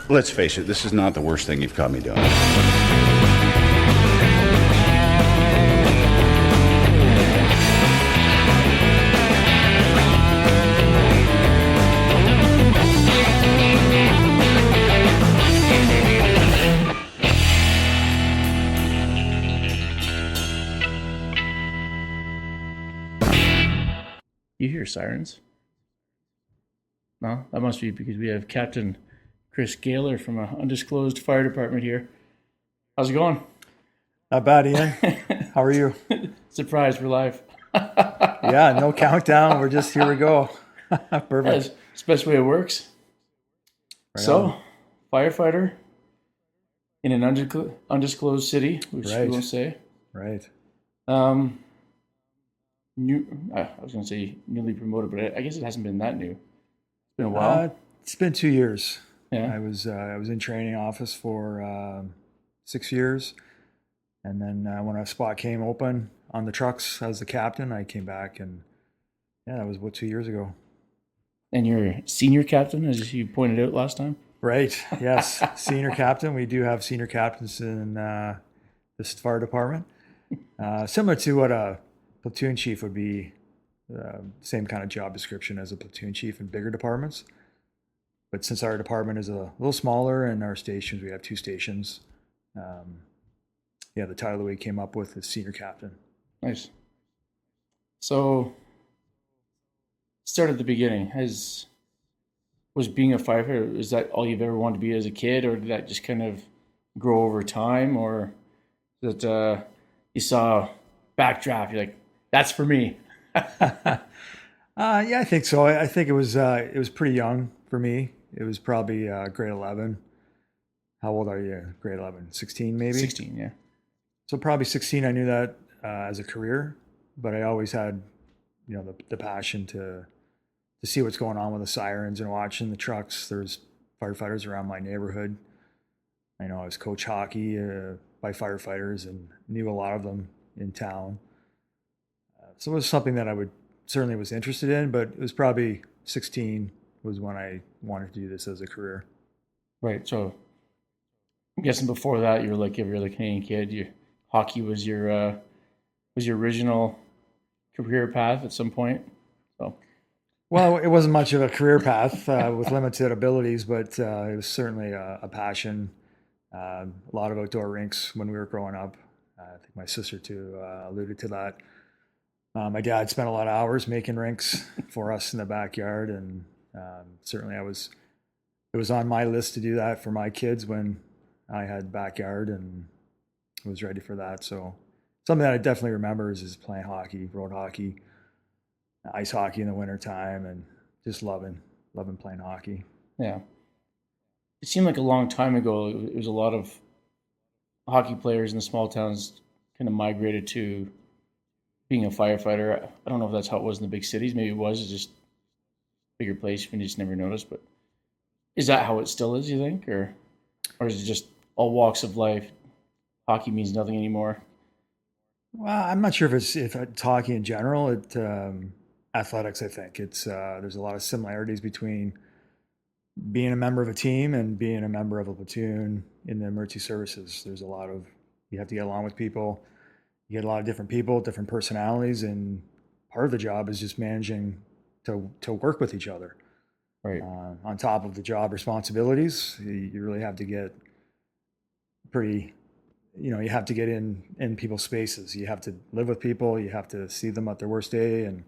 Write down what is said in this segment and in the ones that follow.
let's face it, this is not the worst thing you've caught me doing. You hear sirens? No, that must be because we have Captain Chris Gaylor from an undisclosed fire department here. How's it going? Not bad, Ian. How are you? Surprise, we're live. Yeah, no countdown. We're just here we go. Perfect. It's the best way it works. Right So, on. firefighter in an undisclosed city, which we Right. won't say. Right. I was going to say newly promoted, but I guess it hasn't been that new. It's been a while. It's been 2 years. Yeah. I was in training office for 6 years, and then when a spot came open on the trucks as the captain, I came back, and yeah, that was about 2 years ago. And you're senior captain, as you pointed out last time. Right. Yes. Senior captain. We do have senior captains in this fire department. Similar to what a platoon chief would be, same kind of job description as a platoon chief in bigger departments. But since our department is a little smaller and our stations, we have 2 stations. The title that we came up with is senior captain. Nice. So, start at the beginning. Was being a firefighter, is that all you've ever wanted to be as a kid, or did that just kind of grow over time, or that you saw backdraft, you're like, that's for me? Yeah, I think so. I think it was pretty young for me. It was probably grade 11. How old are you? Grade 11, 16 maybe? 16, yeah. So probably 16, I knew that as a career, but I always had, the passion to see what's going on with the sirens and watching the trucks. There's firefighters around my neighborhood. I know I was coach hockey by firefighters and knew a lot of them in town. So it was something that I certainly was interested in, but it was probably 16 was when I wanted to do this as a career. Right. So I'm guessing before that you were like every other Canadian kid. Hockey was your original career path at some point. So, well, it wasn't much of a career path with limited abilities, but it was certainly a passion. A lot of outdoor rinks when we were growing up. I think my sister too alluded to that. My dad spent a lot of hours making rinks for us in the backyard, and certainly it was on my list to do that for my kids when I had backyard and was ready for that. So something that I definitely remember is playing hockey, road hockey, ice hockey in the wintertime, and just loving playing hockey. Yeah. It seemed like a long time ago. It was a lot of hockey players in the small towns kind of migrated to being a firefighter. I don't know if that's how it was in the big cities. Maybe it was. It's just a bigger place. You just never noticed. But is that how it still is, you think? Or is it just all walks of life? Hockey means nothing anymore? Well, I'm not sure if it's hockey in general. Athletics, I think. There's a lot of similarities between being a member of a team and being a member of a platoon in the emergency services. You have to get along with people. You get a lot of different people, different personalities, and part of the job is just managing to work with each other. Right. On top of the job responsibilities, you really have to get you have to get in people's spaces. You have to live with people. You have to see them at their worst day. And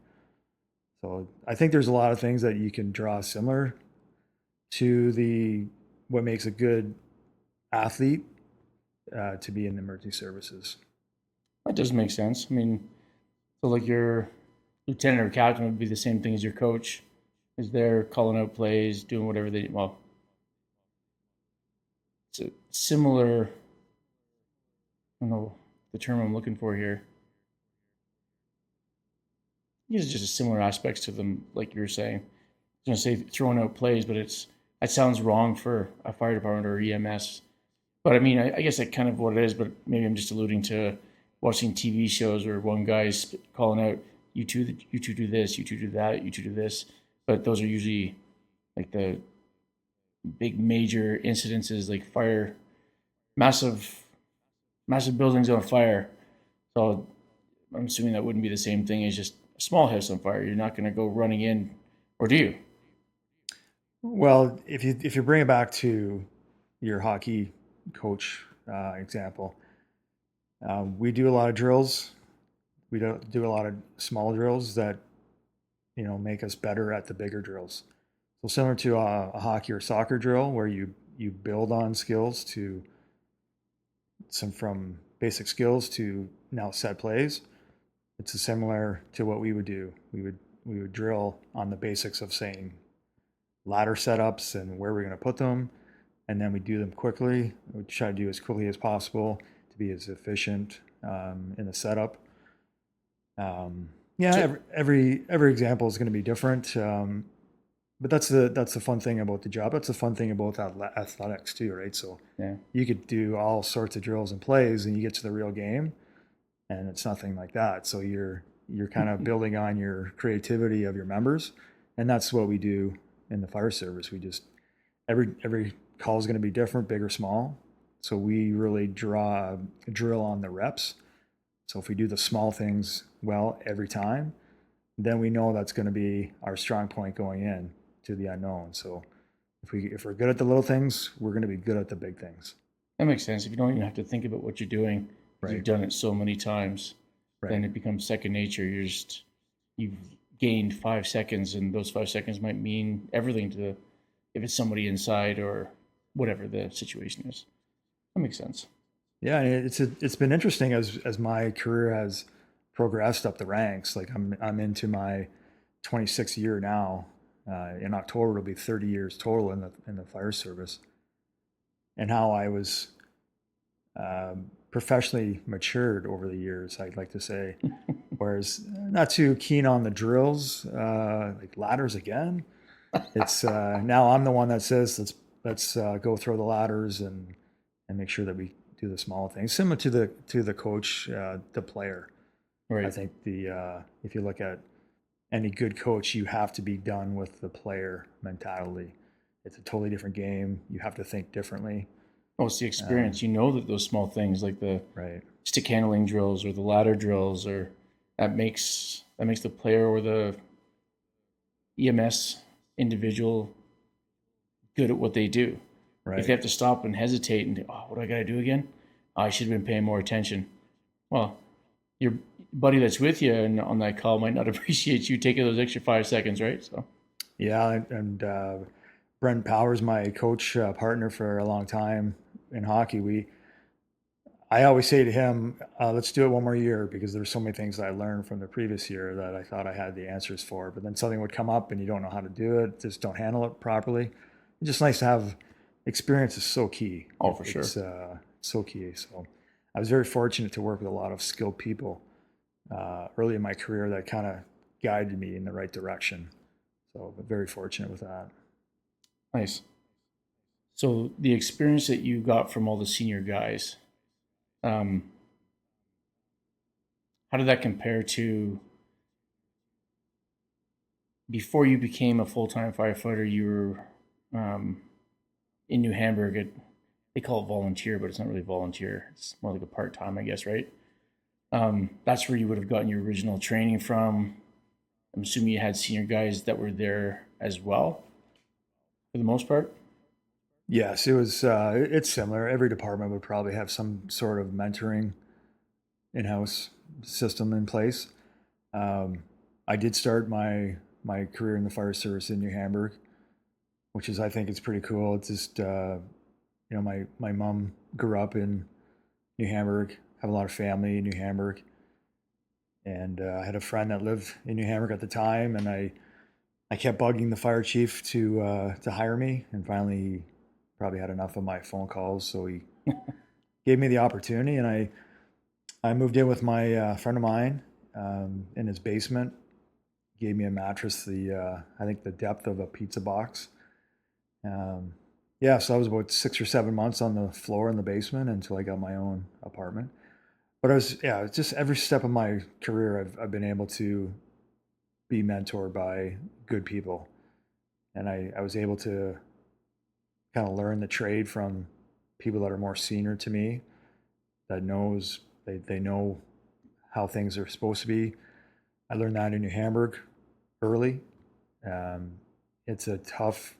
so I think there's a lot of things that you can draw similar to what makes a good athlete to be in emergency services. That does make sense. I mean, so like your lieutenant or captain would be the same thing as your coach. Is there calling out plays, doing whatever it's a similar, I don't know the term I'm looking for here. I guess it's just similar aspects to them, like you were saying. I was going to say throwing out plays, but that sounds wrong for a fire department or EMS. But I mean, I guess that's kind of what it is, but maybe I'm just alluding to watching TV shows where one guy's calling out, you two do this, you two do that, you two do this. But those are usually like the big major incidences like fire, massive massive buildings on fire. So I'm assuming that wouldn't be the same thing as just a small house on fire. You're not going to go running in, or do you? Well, if you bring it back to your hockey coach example, we do a lot of drills. We don't do a lot of small drills that make us better at the bigger drills. So similar to a hockey or soccer drill, where you build on skills to some from basic skills to now set plays. It's similar to what we would do. We would drill on the basics of saying ladder setups and where we're going to put them, and then we do them quickly. We try to do as quickly as possible to be as efficient in the setup. Yeah, So every example is going to be different, but that's the fun thing about the job. That's the fun thing about athletics too, right? So yeah, you could do all sorts of drills and plays, and you get to the real game, and it's nothing like that. So you're kind of building on your creativity of your members, and that's what we do in the fire service. We just every call is going to be different, big or small. So we really drill on the reps. So if we do the small things well every time, then we know that's going to be our strong point going in to the unknown. So if we're good at the little things, we're going to be good at the big things. that makes sense. If you don't even have to think about what you're doing, because you've Right. done it so many times, then Right. it becomes second nature. You've gained 5 seconds, and those 5 seconds might mean everything to if it's somebody inside or whatever the situation is. That makes sense. Yeah, and it's been interesting as my career has progressed up the ranks. Like I'm into my 26th year now. In October it'll be 30 years total in the fire service, and how I was professionally matured over the years, I'd like to say. Whereas not too keen on the drills, like ladders again. It's now I'm the one that says let's go throw the ladders and make sure that we do the small things, similar to the coach, the player. I Right. think the if you look at any good coach, you have to be done with the player mentality. It's a totally different game. You have to think differently. Oh, it's the experience. You know that those small things like the Right. stick handling drills or the ladder drills or that makes the player or the EMS individual good at what they do. If they Right. have to stop and hesitate and oh, what do I got to do again? I should have been paying more attention. Well, your buddy that's with you and on that call might not appreciate you taking those extra 5 seconds, right? So Yeah, and Brent Powers, my coach partner for a long time in hockey, I always say to him, let's do it one more year, because there's so many things that I learned from the previous year that I thought I had the answers for. But then something would come up and you don't know how to do it, just don't handle it properly. It's just nice to have experience is so key. oh, for sure. It's so key. So I was very fortunate to work with a lot of skilled people early in my career that kind of guided me in the right direction. So I'm very fortunate with that. Nice. So the experience that you got from all the senior guys, um, how did that compare to before you became a full-time firefighter? You were in New Hamburg. They call it volunteer, but it's not really volunteer. It's more like a part-time, I guess, right? That's where you would have gotten your original training from. I'm assuming you had senior guys that were there as well, for the most part. Yes, it was. It's similar. Every department would probably have some sort of mentoring in-house system in place. Um, I did start my career in the fire service in New Hamburg, which is I think it's pretty cool. It's just my mom grew up in New Hamburg, have a lot of family in New Hamburg, and I had a friend that lived in New Hamburg at the time, and I kept bugging the fire chief to hire me, and finally he probably had enough of my phone calls, so he gave me the opportunity, and I moved in with my friend of mine in his basement. Gave me a mattress, I think the depth of a pizza box. Um, yeah, so I was about 6 or 7 months on the floor in the basement until I got my own apartment. But it's just every step of my career, I've been able to be mentored by good people, and I was able to kind of learn the trade from people that are more senior to me, that knows they know how things are supposed to be. I learned that in New Hamburg early. Um, it's a tough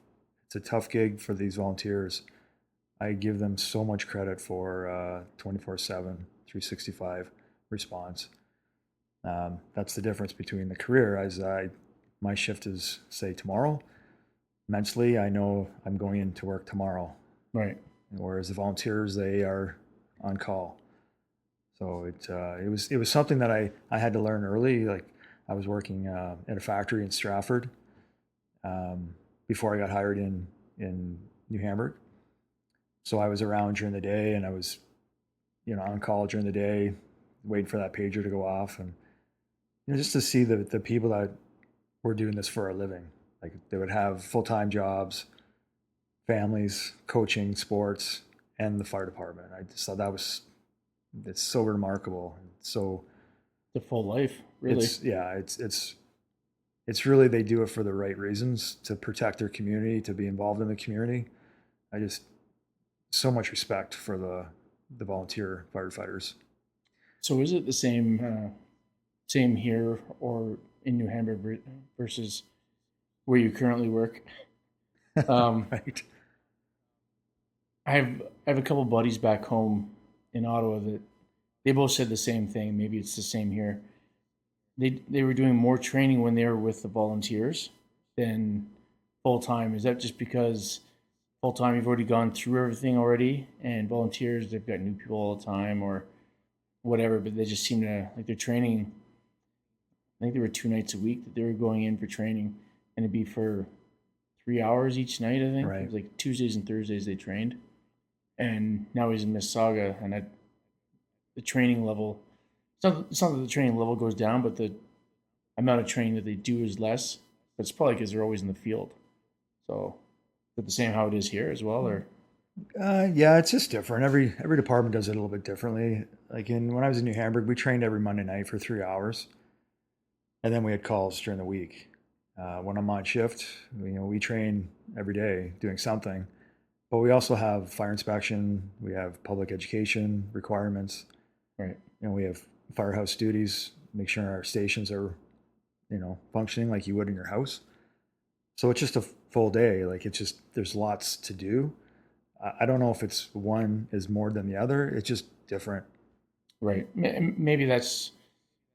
gig for these volunteers. I give them so much credit for 24/7, 365 response. That's the difference between the career. My shift is, say, tomorrow. Mentally, I know I'm going into work tomorrow. Right. Whereas the volunteers, they are on call. So it was something that I had to learn early. Like I was working at a factory in Stratford before I got hired in New Hamburg. So I was around during the day, and I was, on call during the day, waiting for that pager to go off, and just to see the people that were doing this for a living. Like they would have full-time jobs, families, coaching, sports, and the fire department. I just thought it's so remarkable. So The full life, really. It's really, they do it for the right reasons, to protect their community, to be involved in the community. I just, so much respect for the volunteer firefighters. So is it the same here or in New Hamburg versus where you currently work? Right. I have a couple buddies back home in Ottawa that they both said the same thing. Maybe it's the same here. They were doing more training when they were with the volunteers than full time. Is that just because full time you've already gone through everything already, and volunteers they've got new people all the time or whatever, but they just seem to like their training. I think there were 2 nights a week that they were going in for training, and it'd be for 3 hours each night. I think Right. it was like Tuesdays and Thursdays they trained, and now he's in Mississauga, and the training level. It's not that the training level goes down, but the amount of training that they do is less. But it's probably because they're always in the field. So, is it the same how it is here as well, or Yeah, it's just different. Every department does it a little bit differently. Like when I was in New Hamburg, we trained every Monday night for 3 hours, and then we had calls during the week. When I'm on shift, we train every day doing something, but we also have fire inspection, we have public education requirements, right? we have firehouse duties, make sure our stations are, functioning like you would in your house. So it's just a full day. Like it's just, there's lots to do. I don't know if it's one is more than the other. It's just different. Right. Maybe that's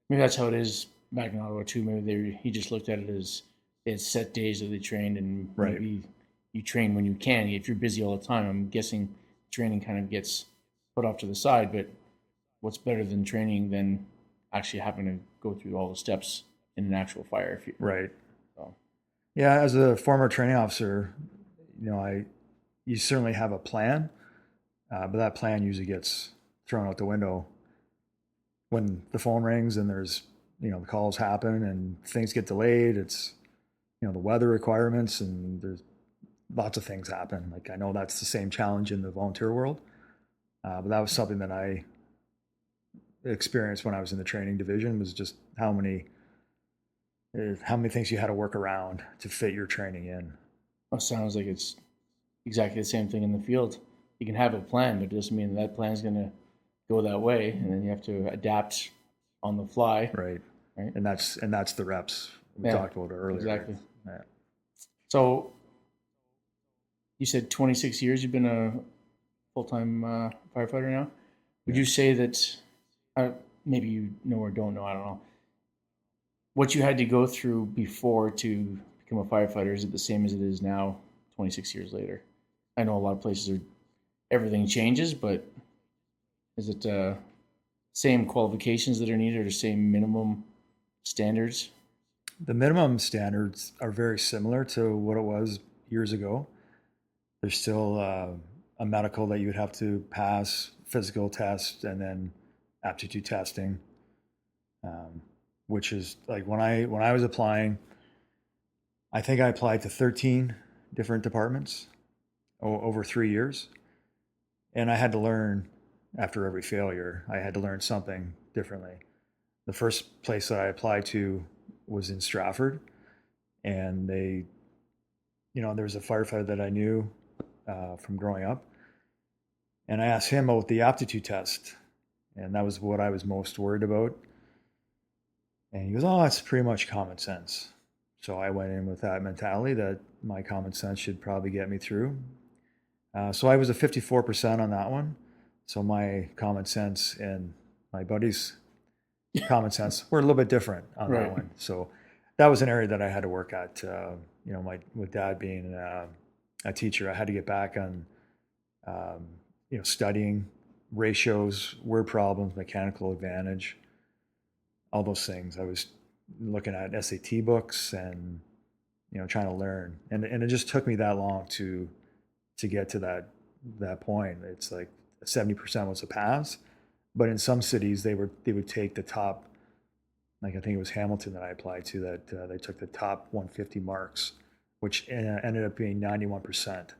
how it is back in Ottawa too. Maybe he just looked at it as they had set days that they trained, and Right. maybe you train when you can. If you're busy all the time, I'm guessing training kind of gets put off to the side. But what's better than training than actually having to go through all the steps in an actual fire? Right. So, Yeah, as a former training officer, you certainly have a plan, but that plan usually gets thrown out the window when the phone rings and there's, the calls happen and things get delayed. It's, the weather requirements, and there's lots of things happen. Like I know that's the same challenge in the volunteer world, but that was something that I experienced when I was in the training division, was just how many things you had to work around to fit your training in. it sounds like it's exactly the same thing in the field. You can have a plan, but it doesn't mean that plan is going to go that way, and then you have to adapt on the fly. Right. Right. And that's the reps we talked about earlier. Exactly. Yeah. So you said 26 years you've been a full-time firefighter now. Would you say that, maybe you know or don't know, I don't know, what you had to go through before to become a firefighter, is it the same as it is now 26 years later? I know a lot of places everything changes, but is it same qualifications that are needed, or the same minimum standards? The minimum standards are very similar to what it was years ago. There's still a medical that you would have to pass, physical test, and then aptitude testing, which is like when I was applying, I think I applied to 13 different departments over 3 years, and I had to learn after every failure. I had to learn something differently. The first place that I applied to was in Stratford, and there was a firefighter that I knew from growing up. And I asked him about the aptitude test, and that was what I was most worried about. And he goes, "Oh, it's pretty much common sense." So I went in with that mentality that my common sense should probably get me through. So I was a 54% on that one. So my common sense and my buddies' common sense were a little bit different on Right. that one. So that was an area that I had to work at. With Dad being a teacher, I had to get back on, studying ratios, word problems, mechanical advantage, all those things. I was looking at SAT books and trying to learn, and it just took me that long to get to that point. It's like 70% was a pass, but in some cities they would take the top. Like I think it was Hamilton that I applied to that they took the top 150 marks, which ended up being 91%.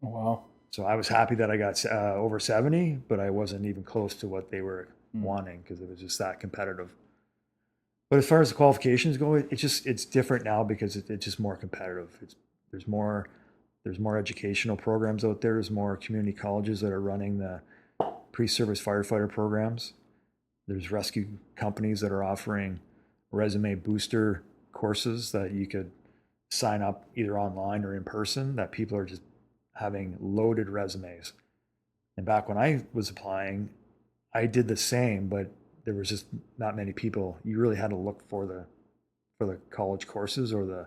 Oh, wow. So I was happy that I got over 70, but I wasn't even close to what they were wanting because it was just that competitive. But as far as the qualifications go, it's different now because it's just more competitive. There's more educational programs out there. There's more community colleges that are running the pre-service firefighter programs. There's rescue companies that are offering resume booster courses that you could sign up either online or in person, that people are just having loaded resumes. And back when I was applying, I did the same, but there was just not many people. You really had to look for the college courses or the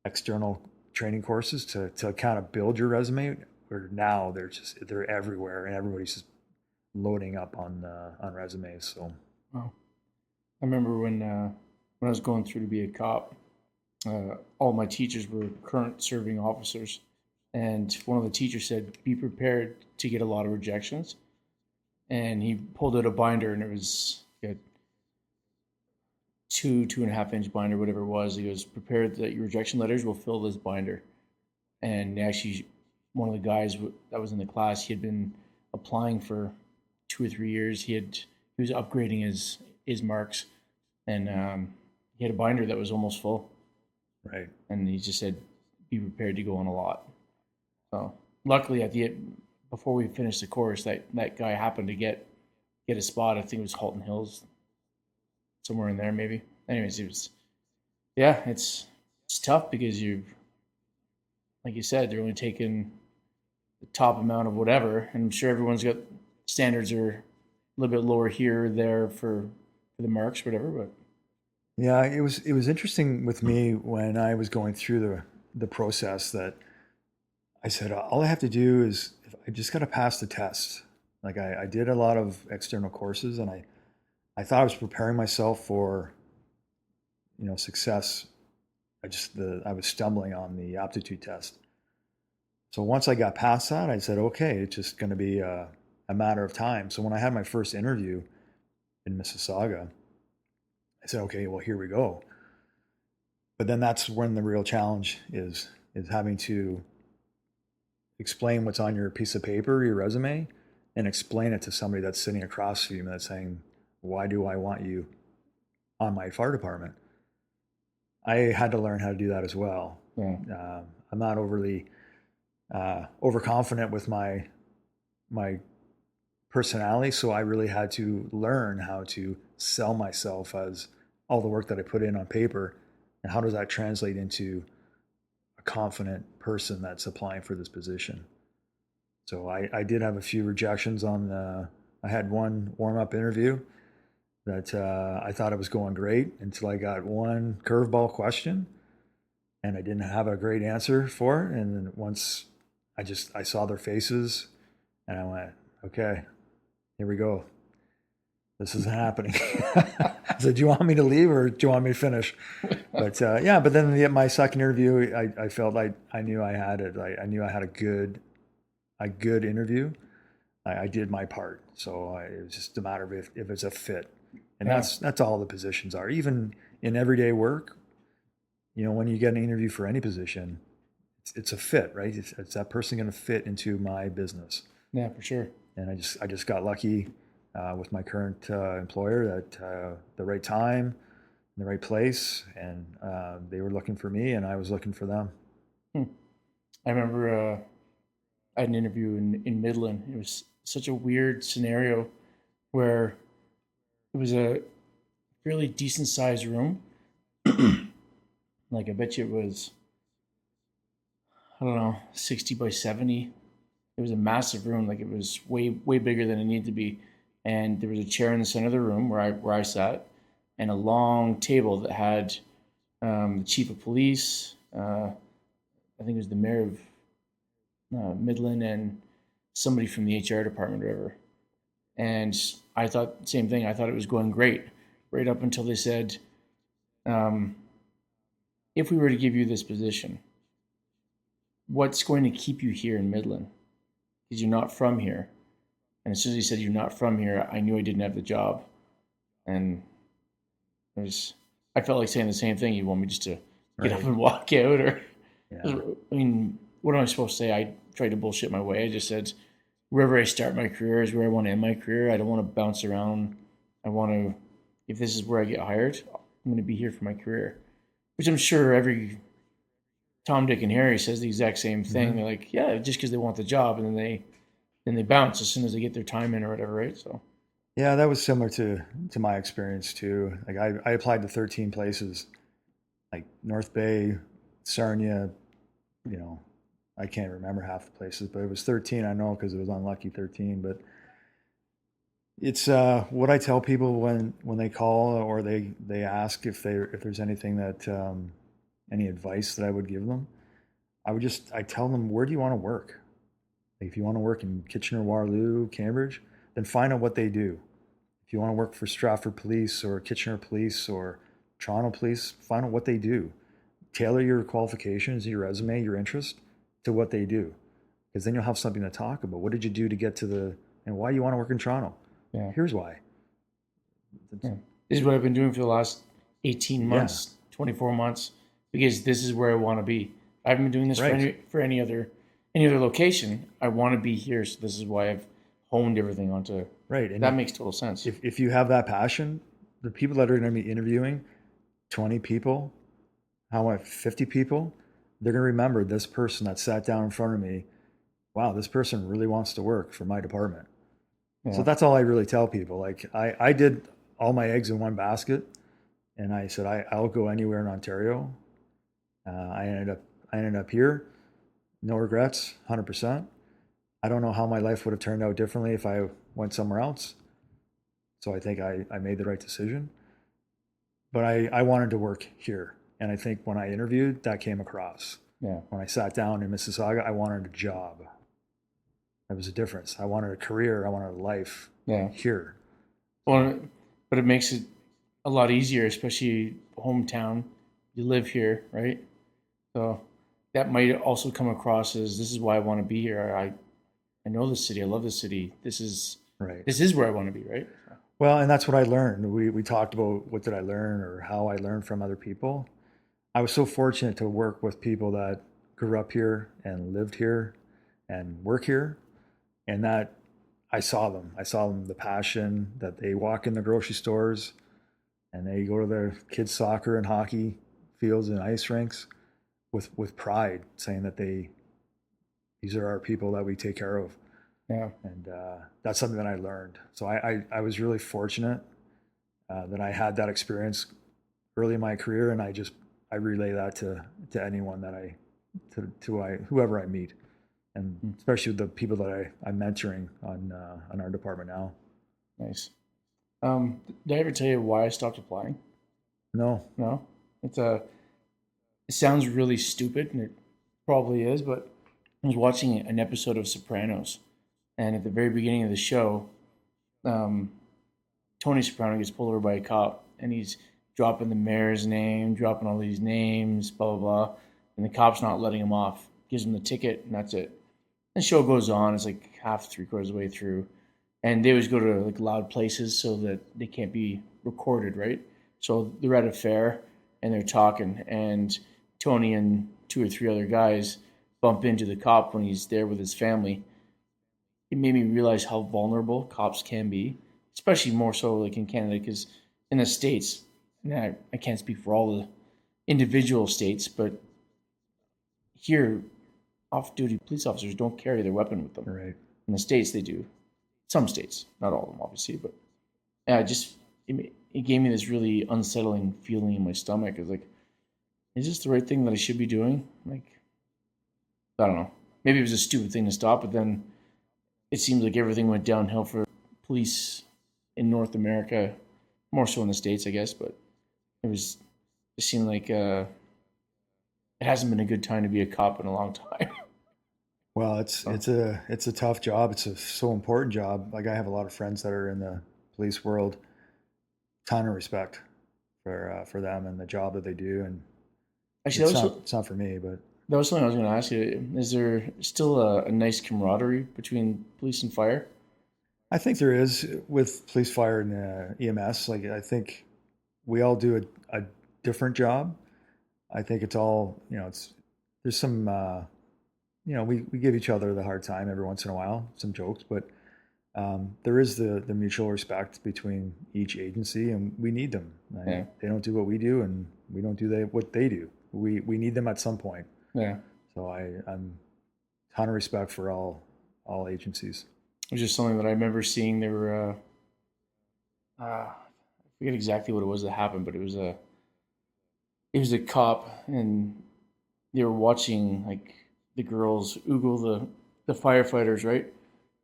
external training courses to kind of build your resume. Where now they're everywhere and everybody's just loading up on resumes. So Wow. I remember when I was going through to be a cop, all my teachers were current serving officers, and one of the teachers said, "Be prepared to get a lot of rejections." And he pulled out a binder, and it was a 2.5 inch binder, whatever it was. He goes, "Prepared that your rejection letters will fill this binder." And actually, one of the guys that was in the class, he had been applying for 2 or 3 years. He was upgrading his marks, and he had a binder that was almost full. right. And he just said, "Be prepared to go on a lot." So luckily, before we finished the course, that guy happened to get a spot. I think it was Halton Hills, somewhere in there, maybe. Anyways, it's tough because like you said, they're only taking the top amount of whatever, and I'm sure everyone's got standards are a little bit lower here or there for the marks, whatever. But Yeah, it was interesting with me when I was going through the process that I said all I have to do is I just got to pass the test. Like I did a lot of external courses, and I thought I was preparing myself for success. I was stumbling on the aptitude test. So once I got past that, I said, okay, it's just going to be a matter of time. So when I had my first interview in Mississauga, I said, okay, well, here we go. But then that's when the real challenge is having to explain what's on your piece of paper, your resume, and explain it to somebody that's sitting across from you that's saying, why do I want you on my fire department? I had to learn how to do that as well. yeah, I'm not overly overconfident with my personality, so I really had to learn how to sell myself as all the work that I put in on paper, and how does that translate into a confident person that's applying for this position. So I did have a few rejections I had one warm-up interview that I thought it was going great until I got one curveball question and I didn't have a great answer for it. And then once I saw their faces and I went, okay, here we go. This isn't happening. I said, do you want me to leave or do you want me to finish? But but then my second interview, I felt like I knew I had it. I knew I had a good interview. I did my part. So it was just a matter of if it's a fit. And Yeah. that's all the positions are. Even in everyday work, when you get an interview for any position, it's a fit, right? It's that person going to fit into my business. yeah, for sure. And I just got lucky with my current employer that the right time, in the right place, and they were looking for me, and I was looking for them. I remember I had an interview in Midland. It was such a weird scenario where it was a fairly decent sized room. Like I bet you it was, I don't know, 60 by 70. It was a massive room. Like it was way bigger than it needed to be. And there was a chair in the center of the room where I sat, and a long table that had the chief of police. I think it was the mayor of Midland and somebody from the HR department or whatever. And I thought the same thing. I thought it was going great, right up until they said, um, if we were to give you this position, what's going to keep you here in Midland? Because you're not from here. And as soon as he said you're not from here, I knew I didn't have the job. And I felt like saying the same thing. You want me just to get up and walk out, or Yeah. I mean, what am I supposed to say? I tried to bullshit my way. I just said wherever I start my career is where I want to end my career. I don't want to bounce around. I want to, if this is where I get hired, I'm going to be here for my career. Which I'm sure every Tom, Dick, and Harry says the exact same thing. They're like, yeah, just because they want the job, and then they bounce as soon as they get their time in or whatever, right? So Yeah, that was similar to my experience too. Like I applied to 13 places, like North Bay, Sarnia, you know, I can't remember half the places, but it was 13. I know because it was unlucky 13. But it's what I tell people when they call or they ask if there's anything that any advice that I would give them. I tell them, where do you want to work? Like if you want to work in Kitchener, Waterloo, Cambridge, then find out what they do. If you want to work for Stratford Police or Kitchener Police or Toronto Police, find out what they do. Tailor your qualifications, your resume, your interest to what they do, because then you'll have something to talk about. What did you do to get to and why you want to work in Toronto? yeah. Here's why. Yeah. This is what I've been doing for the last 18 months, 24 months, because this is where I want to be. I haven't been doing this for any other location. I want to be here, so this is why I've honed everything onto. Right, and that makes total sense. If you have that passion, the people that are going to be interviewing, 20 people, 50 people, they're going to remember this person that sat down in front of me. Wow, this person really wants to work for my department. Yeah. So that's all I really tell people. Like I did all my eggs in one basket, and I said I'll go anywhere in Ontario. I ended up here, no regrets, 100%. I don't know how my life would have turned out differently if I went somewhere else. So I think I made the right decision. But I wanted to work here. And I think when I interviewed, that came across. Yeah. When I sat down in Mississauga, I wanted a job. That was a difference. I wanted a career. I wanted a life here. Well, but it makes it a lot easier, especially hometown. You live here, right? So that might also come across as this is why I want to be here. I know the city. I love the city. This is where I want to be, right? Well, and that's what I learned. We talked about what did I learn or how I learned from other people. I was so fortunate to work with people that grew up here and lived here and work here, and that I saw them. I saw them, the passion that they walk in the grocery stores and they go to their kids' soccer and hockey fields and ice rinks with pride, saying that these are our people that we take care of. Yeah. And that's something that I learned. So I was really fortunate that I had that experience early in my career, and I relay that to anyone that whoever I meet, and especially the people that I'm mentoring on our department now. Nice. Did I ever tell you why I stopped applying? No. It sounds really stupid, and it probably is, but I was watching an episode of Sopranos, and at the very beginning of the show, Tony Soprano gets pulled over by a cop, and he's dropping the mayor's name, dropping all these names, blah, blah, blah, and the cop's not letting him off. Gives him the ticket, and that's it. And the show goes on. It's like half, three-quarters of the way through, and they always go to like loud places so that they can't be recorded, right? So they're at a fair, and they're talking, and Tony and two or three other guys bump into the cop when he's there with his family. It made me realize how vulnerable cops can be, especially more so like in Canada, because in the States, and I can't speak for all the individual states, but here off-duty police officers don't carry their weapon with them. Right. In the States, they do. Some states, not all of them, obviously, but yeah, it gave me this really unsettling feeling in my stomach. It's like, is this the right thing that I should be doing? Like, I don't know. Maybe it was a stupid thing to stop, but then it seems like everything went downhill for police in North America, more so in the States, I guess. But it seemed like it hasn't been a good time to be a cop in a long time. Well, it's a tough job. It's a so important job. Like I have a lot of friends that are in the police world. Ton of respect for them and the job that they do. And Actually, it's not for me, but that was something I was going to ask you. Is there still a nice camaraderie between police and fire? I think there is with police, fire, and EMS. Like I think we all do a different job. I think it's all there's some we give each other the hard time every once in a while, some jokes, but there is the mutual respect between each agency, and we need them. Yeah. They don't do what we do, and we don't do what they do. We need them at some point. Yeah. So I'm ton of respect for all agencies. It was just something that I remember seeing. There were, I forget exactly what it was that happened, but it was a cop, and they were watching like the girls oogle the firefighters, right?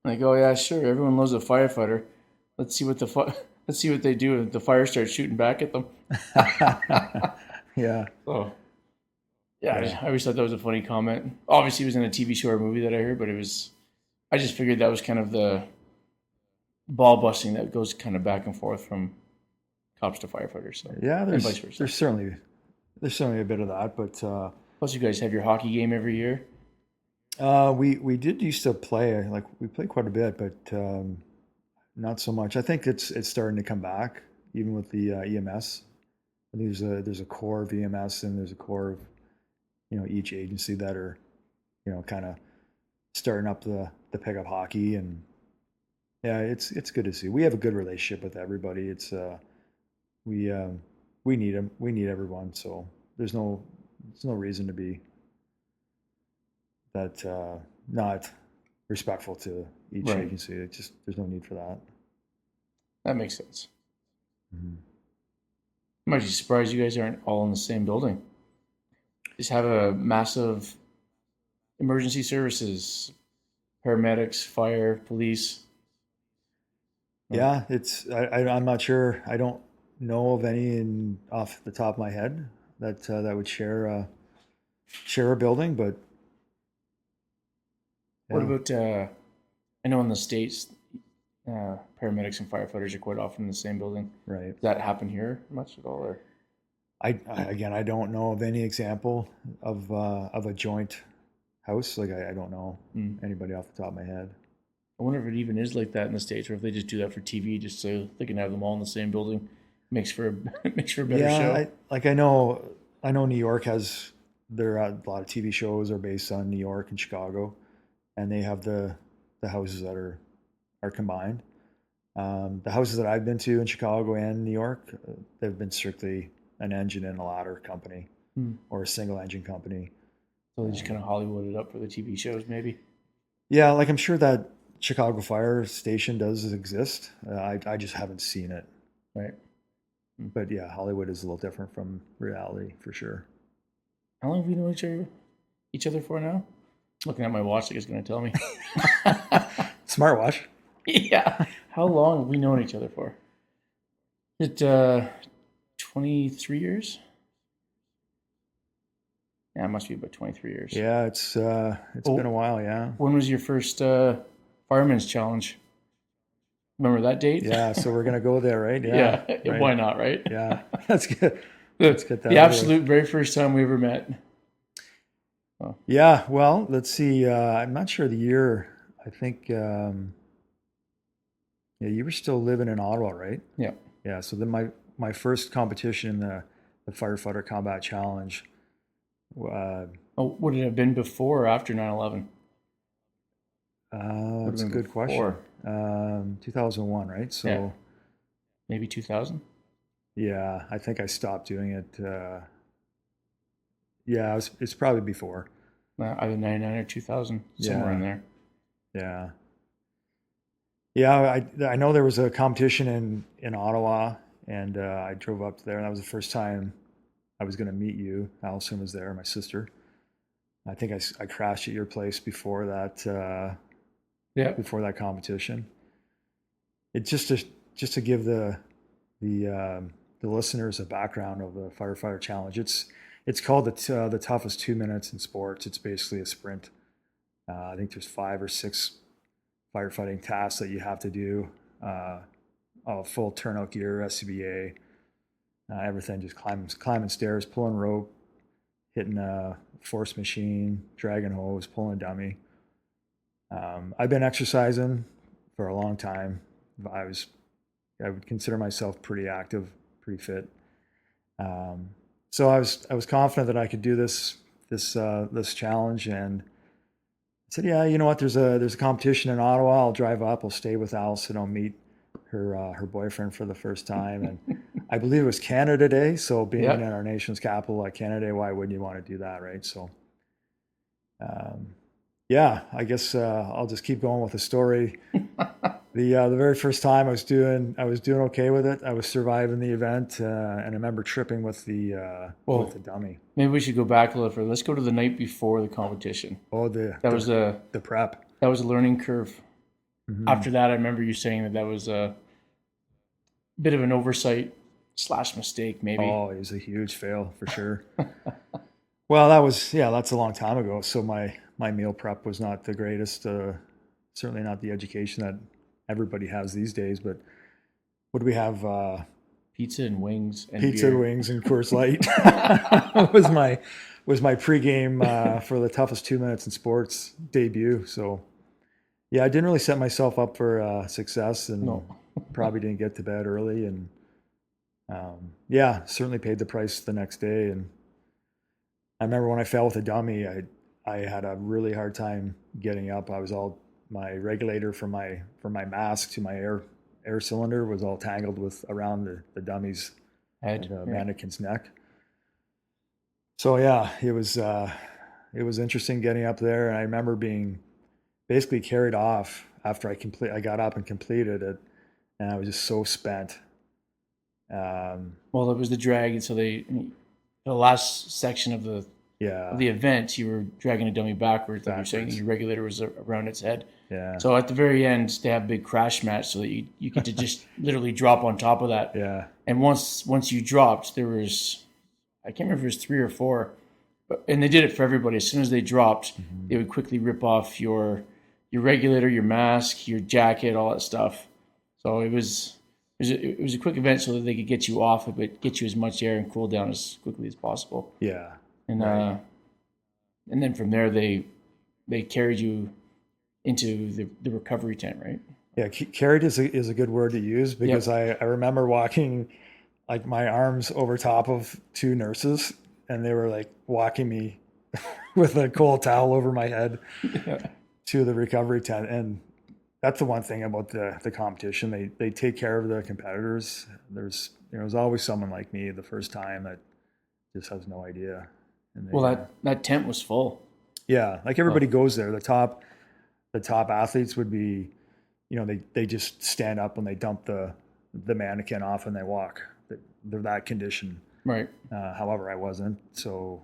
Like, oh yeah, sure, everyone loves a firefighter. Let's see what they do. And the fire starts shooting back at them. Yeah. So, yeah, I always thought that was a funny comment. Obviously, it was in a TV show or movie that I heard, but I just figured that was kind of the ball busting that goes kind of back and forth from cops to firefighters. So, yeah, and vice versa. there's certainly a bit of that, but Plus, you guys have your hockey game every year. we did used to play, like we played quite a bit, but not so much. I think it's starting to come back, even with the EMS. I think there's a core of EMS, and there's a core of each agency that are kind of starting up the pickup hockey, and yeah, it's good to see. We have a good relationship with everybody. It's we need them. We need everyone. So there's no reason to be that not respectful to each Right. agency. It just there's no need for that. That makes sense. Mm-hmm. I'm actually surprised you guys aren't all in the same building. Just have a massive emergency services, paramedics, fire, police. Yeah, I'm not sure. I don't know of any off the top of my head that would share a building, but What yeah. about, I know in the States, paramedics and firefighters are quite often in the same building. Right. Does that happen here much at all? Or? I don't know of any example of a joint house. Like I don't know anybody off the top of my head. I wonder if it even is like that in the States, or if they just do that for TV, just so they can have them all in the same building. Makes for a better show. I know New York has a lot of TV shows are based on New York and Chicago, and they have the houses that are combined. The houses that I've been to in Chicago and New York, they've been strictly an engine and a ladder company or a single engine company. So they just kind of Hollywooded up for the TV shows, maybe. Yeah, like I'm sure that Chicago Fire Station does exist. I just haven't seen it. Right. But yeah, Hollywood is a little different from reality for sure. How long have we known each other for now? Looking at my watch, like it's going to tell me. Smartwatch. Yeah. How long have we known each other for? Is it 23 years? Yeah, it must be about 23 years. Yeah, it's been a while. Yeah. When was your first Fireman's Challenge? Remember that date? Yeah, so we're gonna go there, right? Yeah. Right. Why not, right? Yeah, that's good. Let's get that. The absolute very first time we ever met. Oh. Yeah, well, let's see. I'm not sure the year. I think yeah, you were still living in Ottawa, right? Yeah. Yeah. So then my first competition, the Firefighter Combat Challenge. Would it have been before or after 9/11? That's a good question. 2001, right? So yeah. Maybe 2000. Yeah, I think I stopped doing it. Yeah, it's probably before. either 99 or 2000, somewhere in there. Yeah. Yeah, I know there was a competition in Ottawa, and I drove up there, and that was the first time I was going to meet you. Allison was there, my sister. I think I crashed at your place before that before that competition. It just to give the listeners a background of the Firefighter Challenge. It's called the toughest 2 minutes in sports. It's basically a sprint. I think there's 5 or 6 firefighting tasks that you have to do. Full turnout gear, SCBA, everything. Just climbing stairs, pulling rope, hitting a force machine, dragging hose, pulling a dummy. I've been exercising for a long time. I would consider myself pretty active, pretty fit. So I was confident that I could do this challenge, and I said, yeah, you know what? There's a competition in Ottawa. I'll drive up. I'll stay with Allison. I'll meet her boyfriend for the first time, and I believe it was Canada Day. So being in our nation's capital, like Canada Day, why wouldn't you want to do that, right? So, yeah, I guess I'll just keep going with the story. The very first time I was doing okay with it. I was surviving the event, and I remember tripping with the dummy. Maybe we should go back a little further. Let's go to the night before the competition. Oh, the prep. That was a learning curve. Mm-hmm. After that, I remember you saying that was a bit of an oversight / mistake, maybe. Oh, it was a huge fail for sure. Well, that's a long time ago. So my meal prep was not the greatest. Certainly not the education that everybody has these days. But what do we have? Pizza and wings and pizza, beer. wings, and Coors Light was my pregame for the toughest 2 minutes in sports debut. So, yeah, I didn't really set myself up for success, and probably didn't get to bed early, and certainly paid the price the next day. And I remember when I fell with a dummy, I had a really hard time getting up. My regulator for my mask to my air cylinder was all tangled around the dummy's head, mannequin's neck. So yeah, it was interesting getting up there, and I remember being basically carried off after I got up and completed it, and I was just so spent. Well, it was the drag, and so the last section of the event, you were dragging a dummy backwards. Like you're saying, your regulator was around its head. Yeah. So at the very end, they have a big crash match, so that you get to just literally drop on top of that. Yeah. And once you dropped, there was, I can't remember if it was 3 or 4, and they did it for everybody. As soon as they dropped, they would quickly rip off your regulator, your mask, your jacket, all that stuff. So it was a quick event so that they could get you off, but get you as much air and cool down as quickly as possible. Yeah. And and then from there they carried you into the recovery tent, right? Yeah, carried is a good word to use, because I remember walking like my arms over top of 2 nurses, and they were like walking me with a cold towel over my head to the recovery tent. And that's the one thing about the competition. They take care of the competitors. There's always someone like me the first time that just has no idea. And that tent was full. Yeah, like everybody goes there. The top athletes would be, they just stand up when they dump the mannequin off and they walk. They're that condition. Right. However, I wasn't. So,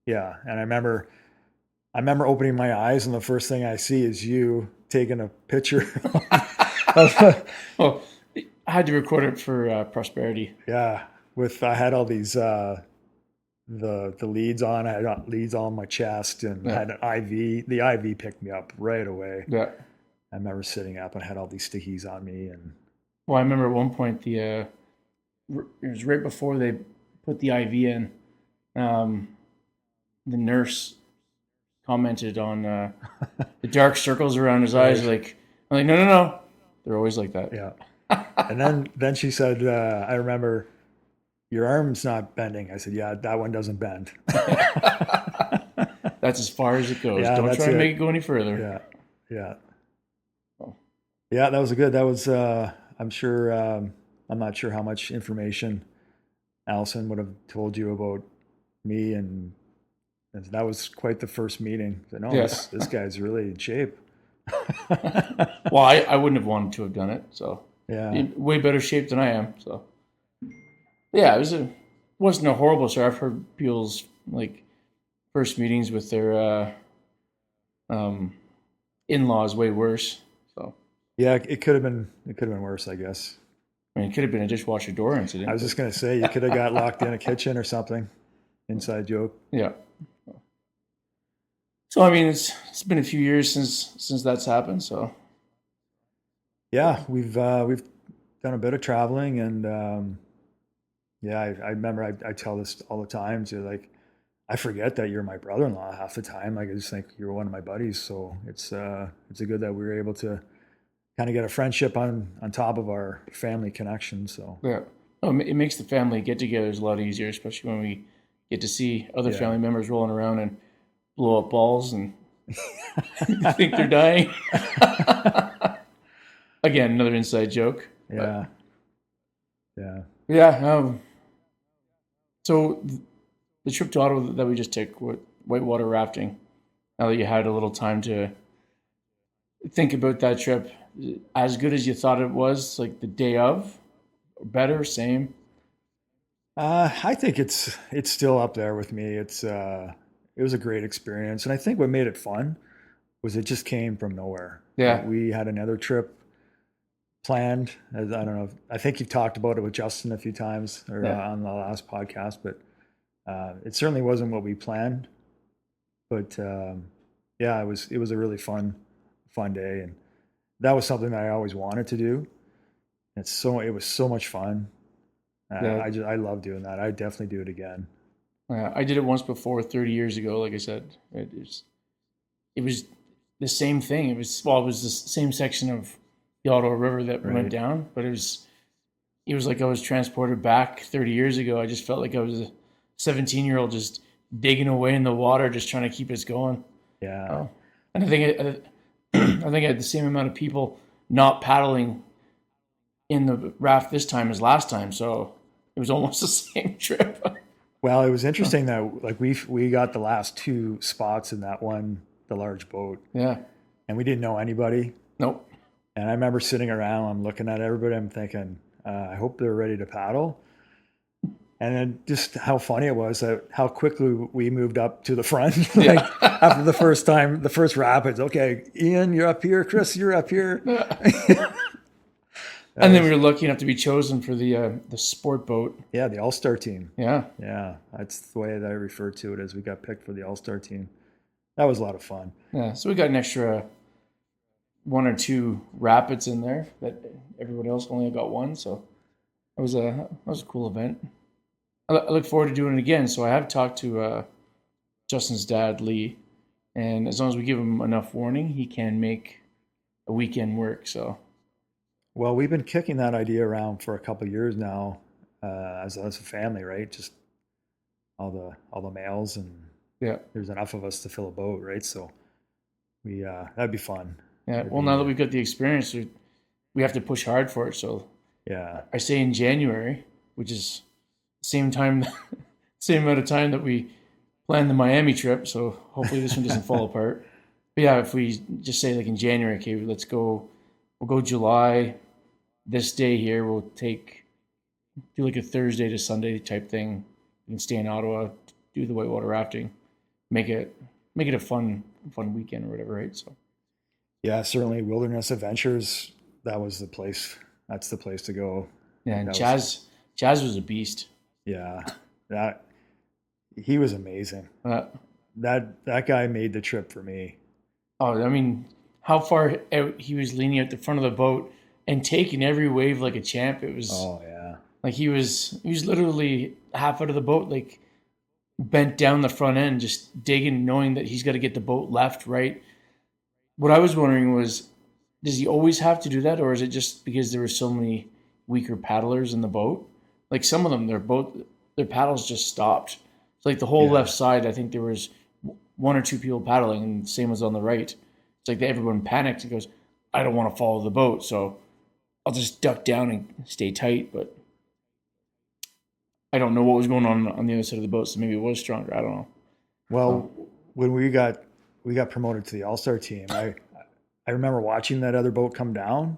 yeah. And I remember opening my eyes, and the first thing I see is you taking a picture. Well, I had to record it for prosperity. Yeah. I had all these the leads on. I had leads on my chest, and I had an IV. The IV picked me up right away. Yeah. I remember sitting up and had all these stickies on me. And well, I remember at one point it was right before they put the IV in. The nurse commented on the dark circles around his eyes. I'm like, no, they're always like that. Yeah. And then she said, I remember, your arm's not bending. I said, yeah, that one doesn't bend. That's as far as it goes. Yeah, don't try to make it go any further. Yeah. Yeah, that was that was, I'm sure, I'm not sure how much information Allison would have told you about me and And that was quite the first meeting. I said, no, Yeah. this guy's really in shape. Well, I wouldn't have wanted to have done it. So Yeah. in way better shape than I am. So yeah, wasn't a horrible start. I've heard people's like first meetings with their in-laws way worse. So Yeah, it could have been worse, I guess. I mean, it could have been a dishwasher door incident. I was just gonna say you could have got locked in a kitchen or something. Inside joke. Yeah. So I mean, it's been a few years since that's happened. So Yeah, we've done a bit of traveling, and yeah, I remember I tell this all the time to like, I forget that you're my brother-in-law half the time. Like I just think you're one of my buddies. So it's a good that we were able to kind of get a friendship on top of our family connection. So yeah, oh, it makes the family get-togethers a lot easier, especially when we get to see other Yeah. family members rolling around and blow up balls and think they're dying. Again, another inside joke. yeah, yeah. Yeah. So the trip to Ottawa that we just took with whitewater rafting, now that you had a little time to think about that trip, as good as you thought it was, like the day of, better, same? I think it's still up there with me. It was a great experience, and I think what made it fun was it just came from nowhere. Yeah. We had another trip planned. As I don't know. I think you've talked about it with Justin a few times or Yeah. on the last podcast, but it certainly wasn't what we planned. But yeah, it was a really fun day, and that was something that I always wanted to do. It was so much fun. Yeah. I love doing that. I definitely do it again. I did it once before, 30 years ago. Like I said, it was the same thing. It was the same section of the Ottawa River that we Right. went down, but it was like I was transported back 30 years ago. I just felt like I was a 17-year-old just digging away in the water, just trying to keep us going. Yeah. Oh. And I think I had the same amount of people not paddling in the raft this time as last time, so it was almost the same trip. Well, it was interesting that like we got the last two spots in that one, the large boat, Yeah. and we didn't know anybody. Nope. And I remember sitting around, I'm looking at everybody, I'm thinking, I hope they're ready to paddle. And then just how funny it was, how quickly we moved up to the front. Like after the first rapids. Okay, Ian, you're up here. Chris, you're up here. And then we were lucky enough to be chosen for the sport boat. Yeah, the All-Star team. Yeah. Yeah, that's the way that I refer to it, as we got picked for the All-Star team. That was a lot of fun. Yeah. So we got an extra one or two rapids in there that everybody else only got one. So that was a cool event. I look forward to doing it again. So I have talked to Justin's dad, Lee, and as long as we give him enough warning, he can make a weekend work. So Well, we've been kicking that idea around for a couple of years now, as a family, right? Just all the males, and yeah. there's enough of us to fill a boat, right? So that'd be fun. Yeah. Well, now that we've got the experience, we have to push hard for it. So Yeah, I say in January, which is same amount of time that we planned the Miami trip. So hopefully this one doesn't fall apart. But yeah, if we just say like in January, okay, let's go. We'll go July. This day here, we'll do like a Thursday to Sunday type thing. We can stay in Ottawa, do the whitewater rafting, make it a fun weekend or whatever, right? So yeah, certainly Wilderness Adventures. That was the place. That's the place to go. yeah, and That Chaz was a beast. Yeah, he was amazing. That guy made the trip for me. Oh, I mean, how far out he was leaning out the front of the boat and taking every wave like a champ. It was Yeah, like he was literally half out of the boat, like bent down the front end, just digging, knowing that he's got to get the boat left, right. What I was wondering was, does he always have to do that, or is it just because there were so many weaker paddlers in the boat? Like some of them, their paddles just stopped. It's like the whole left side, I think there was one or two people paddling, and the same was on the right. It's like everyone panicked and goes, I don't want to follow the boat, so I'll just duck down and stay tight. But I don't know what was going on the other side of the boat, so maybe it was stronger. I don't know. Well, when we got promoted to the All-Star team, I remember watching that other boat come down,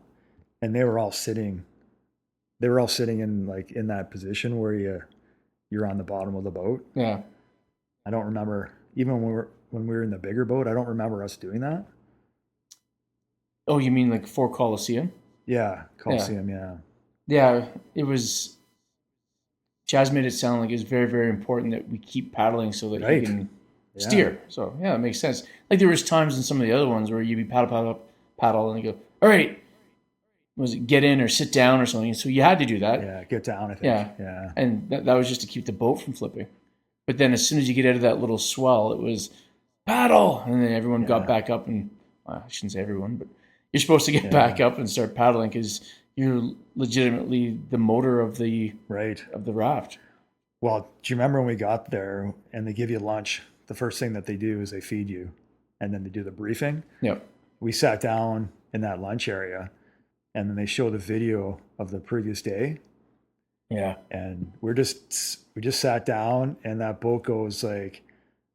and they were all sitting in like in that position where you're on the bottom of the boat. Yeah. I don't remember even when we were in the bigger boat. I don't remember us doing that. Oh, you mean like for Coliseum? Yeah, Coliseum. Yeah. Yeah, it was. Chaz made it sound like it's very, very important that we keep paddling so that Right. you can Yeah. steer. So yeah, it makes sense. Like there was times in some of the other ones where you'd be paddle, and you go, all right, was it get in or sit down or something? So you had to do that. Yeah, get down. I think. Yeah. Yeah. And that was just to keep the boat from flipping. But then as soon as you get out of that little swell, it was paddle, and then everyone got back up, and well, I shouldn't say everyone, but you're supposed to get back up and start paddling because you're legitimately the motor of the raft. Well, do you remember when we got there and they give you lunch? The first thing that they do is they feed you, and then they do the briefing. Yep. We sat down in that lunch area, and then they showed a video of the previous day. Yeah. And we just sat down, and that boat goes like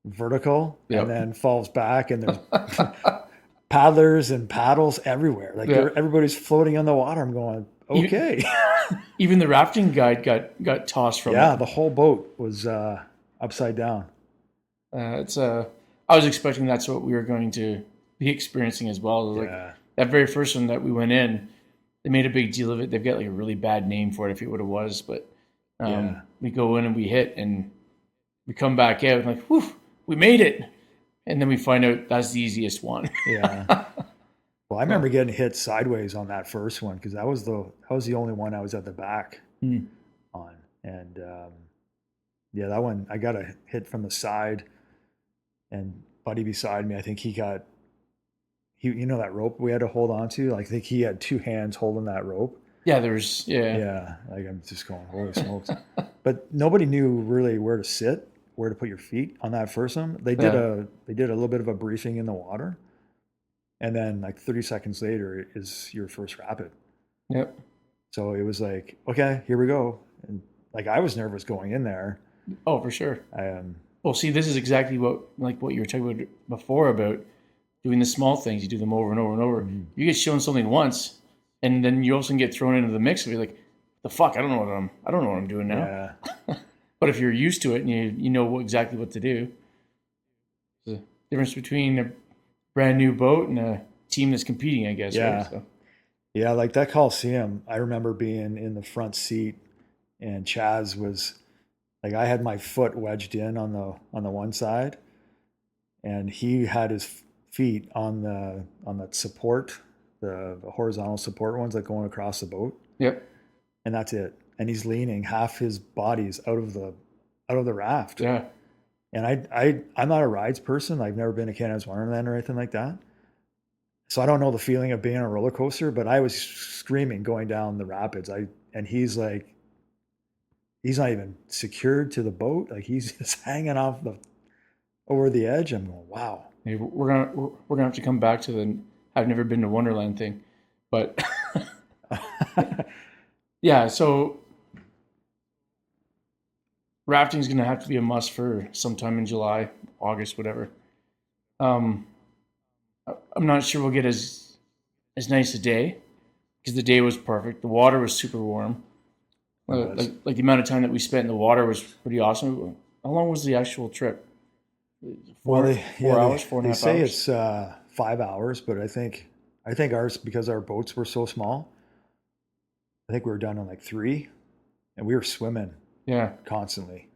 vertical and then falls back, and there's paddlers and paddles everywhere. Like everybody's floating on the water. I'm going, okay. Even the rafting guide got tossed from it. Yeah, the whole boat was upside down. I was expecting that's what we were going to be experiencing as well. Like that very first one that we went in, they made a big deal of it. They've got like a really bad name for it, I forget what it was, but we go in and we hit, and we come back out and like, whew, we made it. And then we find out that's the easiest one. Yeah. Well, I remember getting hit sideways on that first one because that was the only one I was at the back on, and that one I got a hit from the side, and buddy beside me, I think he you know that rope we had to hold on to, like I think he had two hands holding that rope. Yeah, there's like I'm just going, holy smokes. But nobody knew really where to sit, where to put your feet on that first one. They did a little bit of a briefing in the water. And then like 30 seconds later is your first rapid. Yep. So it was like, okay, here we go. And like I was nervous going in there. Oh, for sure. Well, see, this is exactly what you were talking about before about doing the small things. You do them over and over and over. Mm-hmm. You get shown something once, and then you also get thrown into the mix of it. Like, the fuck, I don't know what I'm doing now. Yeah. But if you're used to it and you know exactly what to do, the difference between a brand new boat and a team that's competing, I guess. Yeah. Right? So. Yeah, like that Coliseum, I remember being in the front seat, and Chaz was like, I had my foot wedged in on the one side, and he had his feet on the support, the horizontal support ones that going across the boat. Yep. And that's it. And he's leaning, half his body's out of the raft. Yeah. And I'm not a rides person. I've never been to Canada's Wonderland or anything like that. So I don't know the feeling of being on a roller coaster, but I was screaming going down the rapids. And he's like, he's not even secured to the boat. Like he's just hanging off over the edge. I'm going, wow. Hey, we're gonna have to come back to the I've never been to Wonderland thing, but yeah. So rafting is going to have to be a must for sometime in July, August, whatever. I'm not sure we'll get as nice a day because the day was perfect. The water was super warm. Like the amount of time that we spent in the water was pretty awesome. How long was the actual trip? 4 hours, 4.5 hours? They say it's 5 hours, but I think ours, because our boats were so small, I think we were done in like 3, and we were swimming. Yeah, constantly.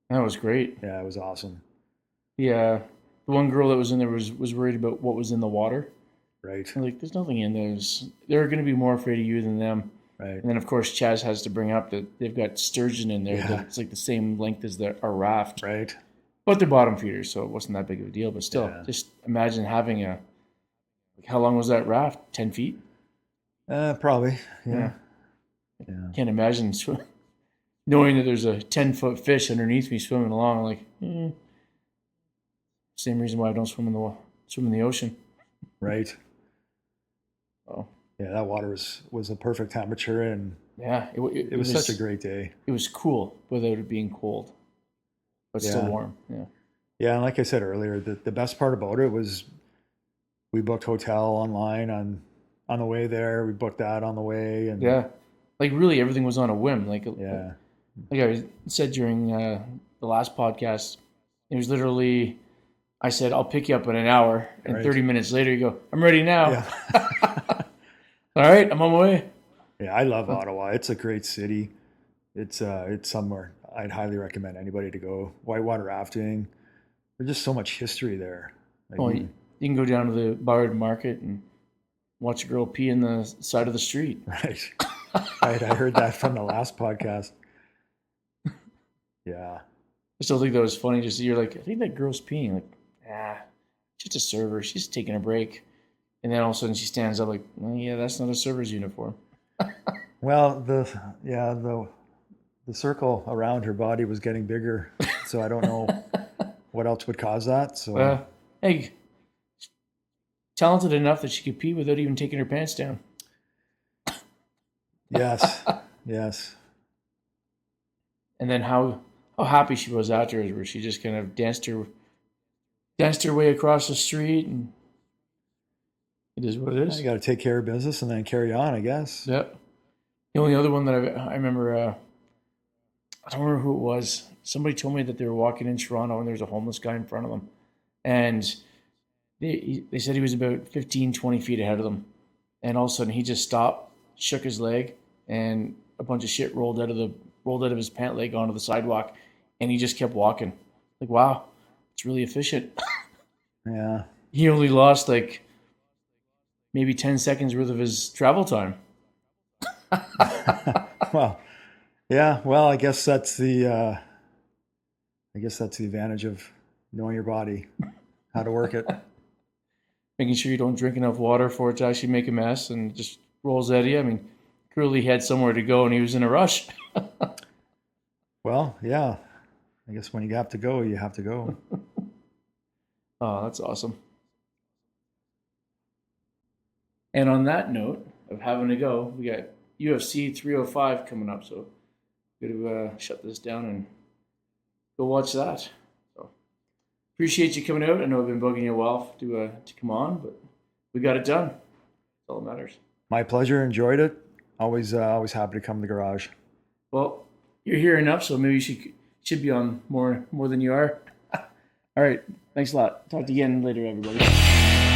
That was great. Yeah, it was awesome. Yeah, the one girl that was in there was worried about what was in the water. Right. I'm like, there's nothing in there. They're going to be more afraid of you than them. Right. And then of course Chaz has to bring up that they've got sturgeon in there. Yeah. That's like the same length as our raft. Right. But they're bottom feeders, so it wasn't that big of a deal. But still, just imagine having how long was that raft? 10 feet? Probably. Yeah. Can't imagine knowing that there's a 10-foot fish underneath me swimming along. Like, same reason why I don't swim in the ocean. Right. Oh. Yeah, that water was a perfect temperature, and it was such a great day. It was cool without it being cold, but still warm. Yeah. Yeah, and like I said earlier, the best part about it was we booked hotel online on the way there. We booked that on the way, and Yeah, like really everything was on a whim. yeah, Like I said during the last podcast, it was literally I said I'll pick you up in an hour, and Right. 30 minutes later you go, I'm ready now. yeah, All right, I'm on my way. yeah. I love Ottawa. It's a great city. It's somewhere I'd highly recommend anybody to go. Whitewater rafting. There's just so much history there. Like, Oh, you can go down to the Bard Market and watch a girl pee in the side of the street. right. Right. I heard that from the last podcast. Yeah. I still think that was funny. Just you're like, I think that girl's peeing. Like, just a server. She's taking a break, and then all of a sudden she stands up like, well, yeah, that's not a server's uniform. Well, the circle around her body was getting bigger, so I don't know what else would cause that. So Hey, talented enough that she could pee without even taking her pants down. yes, yes, And then how happy she was afterwards, where she just kind of danced her way across the street, and it is what it is. you got to take care of business and then carry on, I guess. Yep. The only other one that I remember, I don't remember who it was. Somebody told me that they were walking in Toronto and there's a homeless guy in front of them. And they said he was about 15, 20 feet ahead of them. And all of a sudden he just stopped, shook his leg, and a bunch of shit rolled out of his pant leg onto the sidewalk. And he just kept walking. Like, wow, it's really efficient. Yeah. He only lost like maybe 10 seconds worth of his travel time. Well, yeah. Well, I guess that's the advantage of knowing your body, how to work it. Making sure you don't drink enough water for it to actually make a mess and just rolls out of you. I mean, clearly he had somewhere to go and he was in a rush. Well, yeah. I guess when you have to go, you have to go. Oh, that's awesome. And on that note of having to go, we got UFC 305 coming up, so we're going to shut this down and go watch that. So appreciate you coming out. I know I've been bugging you a while to come on, but we got it done. That's all that matters. My pleasure. Enjoyed it. Always happy to come to the garage. Well, you're here enough, so maybe you should be on more than you are. All right. Thanks a lot. Talk to you again later, everybody.